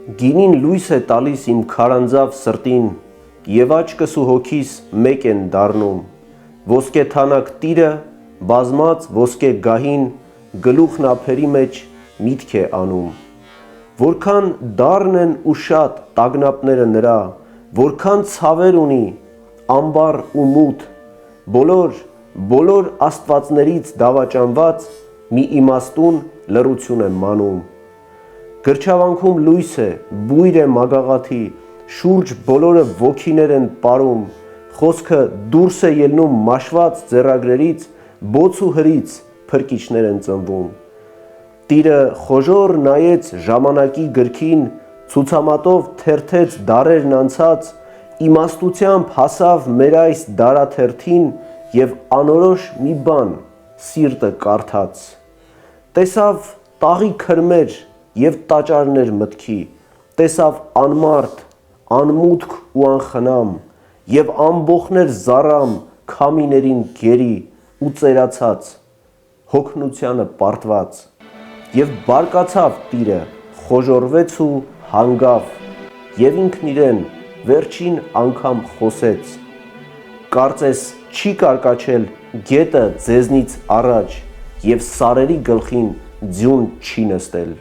Գինին լույս է տալիս իմ քարանձավ սրտին, և աչքս ու հոգիս մեկ են դառնում, ոսկե թանակ տիրը, բազմած ոսկե գահին, գլուխն ափերի մեջ միտք է անում, որքան դառն են ու շատ տագնապները նրա, որքան ցավեր ունի, ամբար ու մութ, բոլոր աստվածներից դավաճանված, մի իմաստուն լռություն եմ մանում, գրչավանքում լույս է, բույր է մագաղաթի, շուրջ բոլորը ոգիներ են պարում, խոսքը դուրս է ելնում մաշված ձեռագրերից, բոց ու հրից փրկիչներ են ծնվում, Տիրը խոժոռ նայեց ժամանակի գրքին, ցուցամատով թերթեց դարերն անցած, իմաստությամբ հասավ մեր այս դարաթերթին և անորոշ մի բան սիրտը կարդաց, տեսավ տաղի քրմեր և տաճարներ մտքի, տեսավ անմարդ, անմուտք ու անխնամ, և ամբոխներ զառամ քամիներին գերի ու ծերացած, հոգնությանը պարտված, և բարկացավ Տիրը, խոժոռվեց ու հանգավ, և ինքն իրեն վերջին անգամ խոսեց. կարծես չի կարկաչել գետը ձեզնից առաջ և սարերի գլխին ձյուն չի նստել: